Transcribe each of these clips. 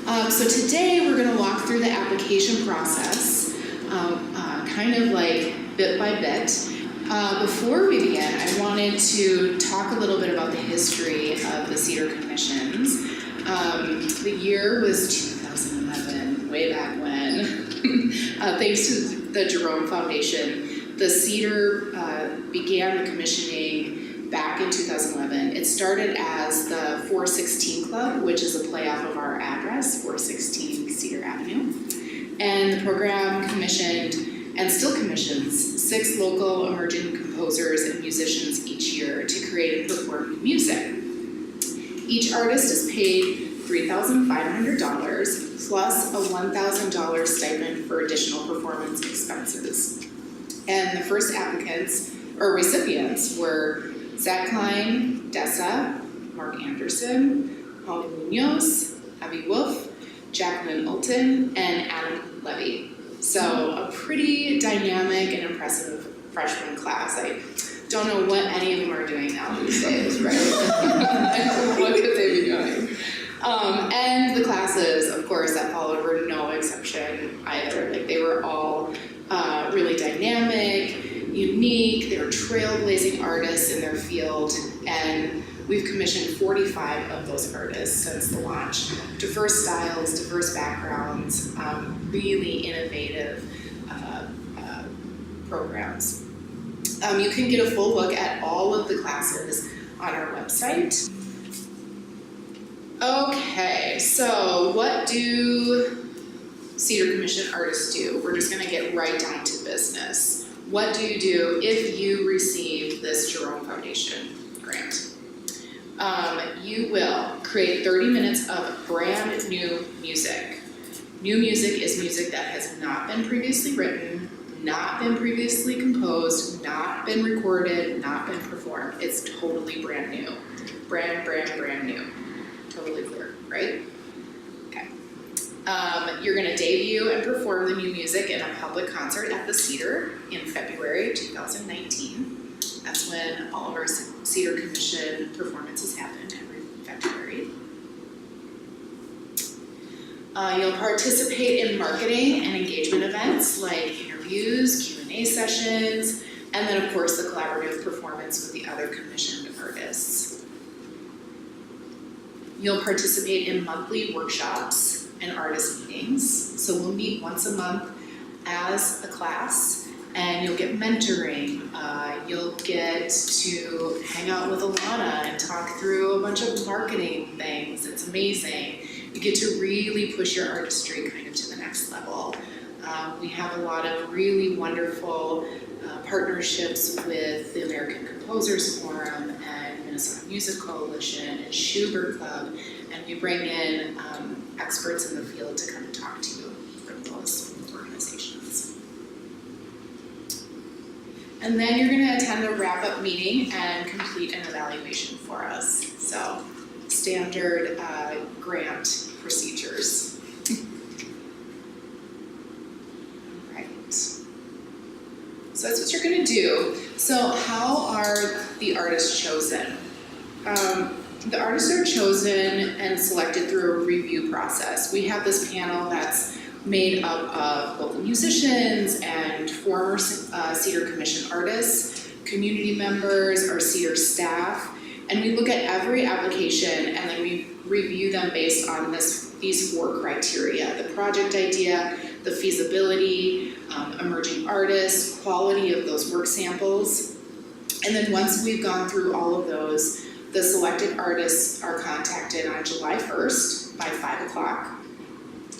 So today we're going to walk through the application process, kind of like bit by bit. Before we begin, I wanted to talk a little bit about the history of the Cedar Commissions. The year was 2011, way back when. Thanks to the Jerome Foundation, the Cedar began the commissioning back in 2011. It started as the 416 Club, which is a play off of our address, 416 Cedar Avenue. And the program commissioned, and still commissions, 6 local emerging composers and musicians each year to create and perform new music. Each artist is paid $3,500 plus a $1,000 stipend for additional performance expenses. And the first applicants, or recipients, were Zach Klein, Dessa, Mark Anderson, Holly Munoz, Abby Wolf, Jacqueline Ulton, and Adam Levy. So a pretty dynamic and impressive freshman class. I don't know what any of them are doing now these days, right? What could they be doing? And the classes, of course, that followed were no exception either. Like, they were all really dynamic, unique. They were trailblazing artists in their field, and we've commissioned 45 of those artists since the launch. Diverse styles, diverse backgrounds, really innovative programs. You can get a full look at all of the classes on our website. Okay, so what do Cedar Commission artists do? We're just gonna get right down to business. What do you do if you receive this Jerome Foundation grant? You will create 30 minutes of brand new music. New music is music that has not been previously written, not been previously composed, not been recorded, not been performed. It's totally brand new. Brand new. Totally clear, right? Okay. You're gonna debut and perform the new music in a public concert at the Cedar in February 2019. That's when all of our Cedar Commission performances happen every February. You'll participate in marketing and engagement events like interviews, Q&A sessions, and then of course the collaborative performance with the other commissioned artists. You'll participate in monthly workshops and artist meetings. So we'll meet once a month as a class, and you'll get mentoring. You'll get to hang out with Alana and talk through a bunch of marketing things. It's amazing. You get to really push your artistry kind of to the next level. We have a lot of really wonderful partnerships with the American Composers Forum and Minnesota Music Coalition and Schubert Club, and we bring in experts in the field to come and talk to you from those organizations. And then you're going to attend a wrap-up meeting and complete an evaluation for us. So, standard grant procedures. All right. So that's what you're going to do. So how are the artists chosen? The artists are chosen and selected through a review process. We have this panel that's made up of local musicians and former Cedar Commission artists, community members, our Cedar staff, and we look at every application and then we review them based on these 4 criteria: the project idea, the feasibility, emerging artists, quality of those work samples. And then once we've gone through all of those, the selected artists are contacted on July 1st by 5 o'clock.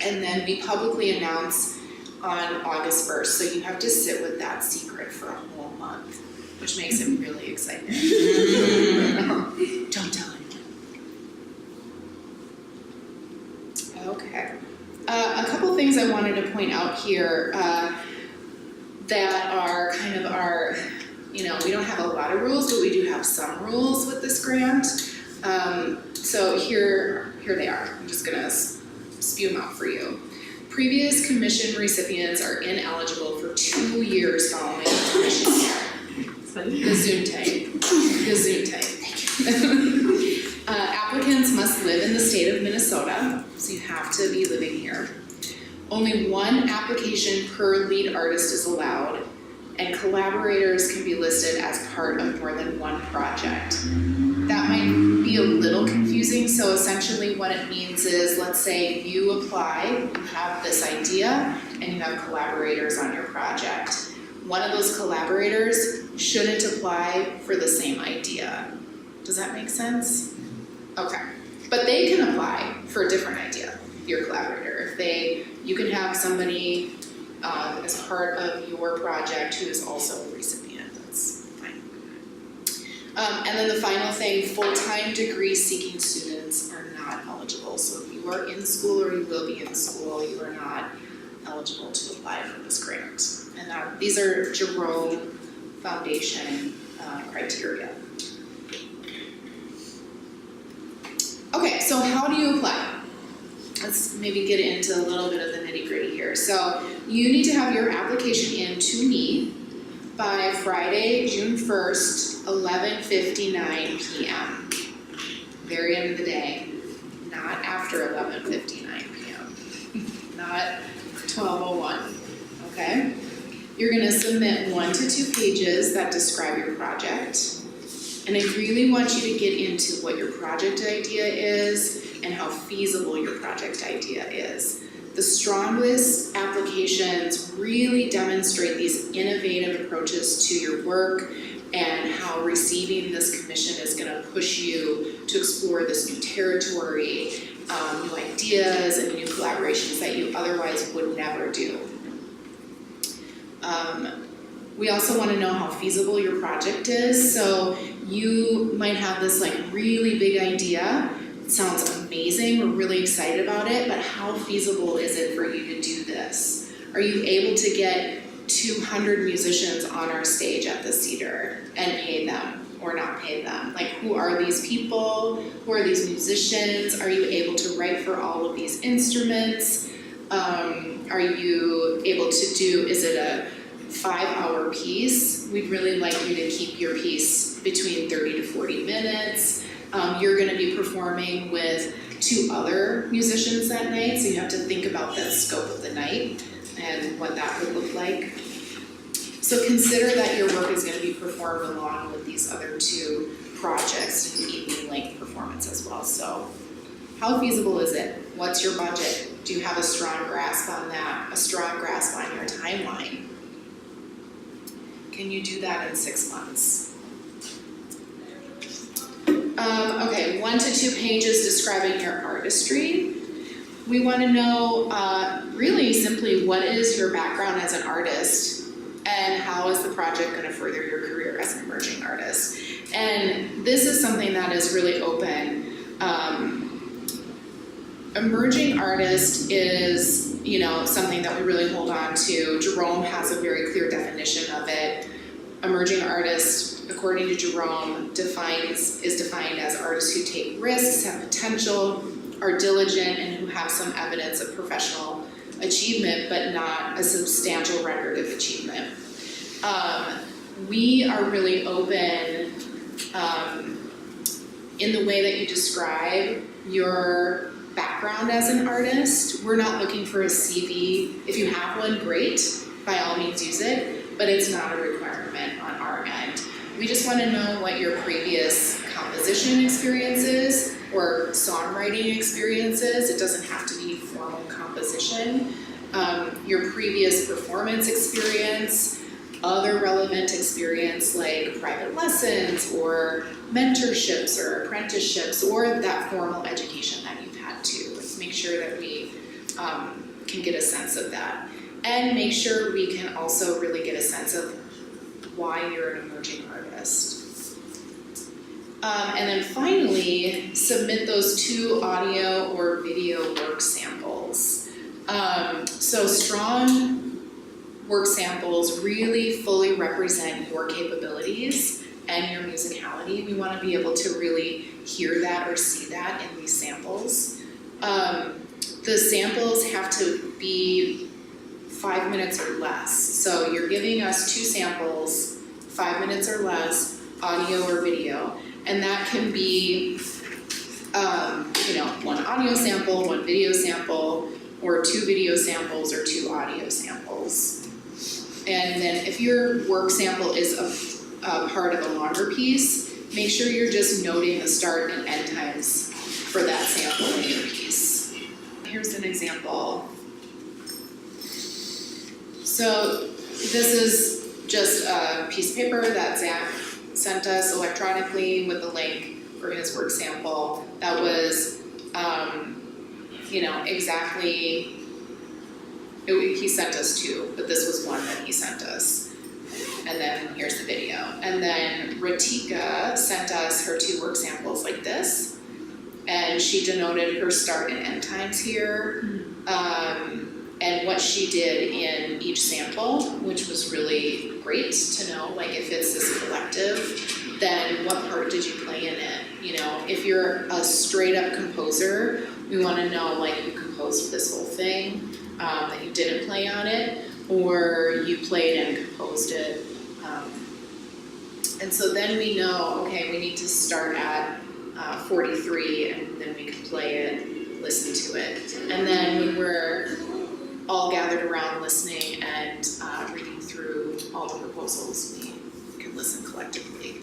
And then we publicly announce on August 1st. So you have to sit with that secret for a whole month, which makes it really exciting. Don't tell anyone. Okay. A couple things I wanted to point out here that are kind of our, we don't have a lot of rules, but we do have some rules with this grant. So here they are. I'm just gonna spew them out for you. Previous commission recipients are ineligible for 2 years following the commission year. Gesundheit. Applicants must live in the state of Minnesota, so you have to be living here. Only one application per lead artist is allowed, and collaborators can be listed as part of more than one project. That might be a little confusing, so essentially what it means is, let's say you apply, you have this idea, and you have collaborators on your project. One of those collaborators shouldn't apply for the same idea. Does that make sense? Okay, but they can apply for a different idea, your collaborator. You can have somebody as part of your project who is also a recipient, that's fine. And then the final thing, full-time degree seeking students are not eligible. So if you are in school or you will be in school, you are not eligible to apply for this grant. And these are jrau Foundation criteria. Okay, so how do you apply? Let's maybe get into a little bit of the nitty-gritty here. So you need to have your application in to me by Friday, June 1st, 11:59 p.m. Very end of the day, not after 11:59 p.m. Not 12:01, okay? You're gonna submit 1 to 2 pages that describe your project. And I really want you to get into what your project idea is and how feasible your project idea is. The strongest applications really demonstrate these innovative approaches to your work and how receiving this commission is gonna push you to explore this new territory, new ideas and new collaborations that you otherwise would never do. We also want to know how feasible your project is. So you might have this like really big idea. It sounds amazing, we're really excited about it, but how feasible is it for you to do this? Are you able to get 200 musicians on our stage at the Cedar and pay them or not pay them? Like, who are these people? Who are these musicians? Are you able to write for all of these instruments? Are you able to do, is it a 5-hour piece? We'd really like you to keep your piece between 30 to 40 minutes. You're gonna be performing with 2 other musicians that night, so you have to think about the scope of the night and what that would look like. So consider that your work is gonna be performed along with these other 2 projects in evening length performance as well. So how feasible is it? What's your budget? Do you have a strong grasp on that? A strong grasp on your timeline? Can you do that in 6 months? Okay, 1 to 2 pages describing your artistry. We want to know really simply what is your background as an artist and how is the project going to further your career as an emerging artist. And this is something that is really open. Emerging artist is, something that we really hold on to. Jerome has a very clear definition of it. Emerging artist, according to Jerome, is defined as artists who take risks, have potential, are diligent, and who have some evidence of professional achievement, but not a substantial record of achievement. We are really open in the way that you describe your background as an artist. We're not looking for a CV. If you have one, great, by all means use it, but it's not a requirement on our end. We just want to know what your previous composition experience is or songwriting experience is. It doesn't have to be formal composition. Your previous performance experience, other relevant experience like private lessons or mentorships or apprenticeships or that formal education that you've had too. Let's make sure that we can get a sense of that. And make sure we can also really get a sense of why you're an emerging artist. And then finally, submit those 2 audio or video work samples. So strong work samples really fully represent your capabilities and your musicality. We want to be able to really hear that or see that in these samples. The samples have to be 5 minutes or less. So you're giving us 2 samples, 5 minutes or less, audio or video, and that can be one audio sample, one video sample, or 2 video samples or 2 audio samples. And then if your work sample is a part of a longer piece, make sure you're just noting the start and end times for that sample in your piece. Here's an example. So this is just a piece of paper that Zach sent us electronically with the link for his work sample. That was, exactly, he sent us 2, but this was one that he sent us. And then here's the video. And then Ratika sent us her 2 work samples like this. And she denoted her start and end times here. And what she did in each sample, which was really great to know, like if it's this collective, then what part did you play in it? If you're a straight up composer, we wanna know like you composed this whole thing, that you didn't play on it, or you played and composed it. And so then we know, okay, we need to start at 43 and then we can play it, listen to it. And then when we're all gathered around listening and reading through all the proposals, we can listen collectively.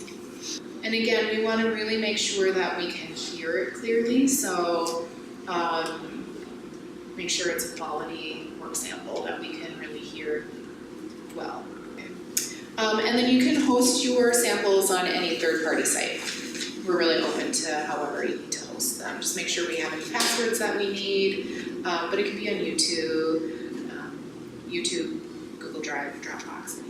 And again, we want to really make sure that we can hear it clearly, so make sure it's a quality work sample that we can really hear well. And then you can host your samples on any third-party site. We're really open to however you need to host them. Just make sure we have any passwords that we need, but it can be on YouTube, Google Drive, Dropbox.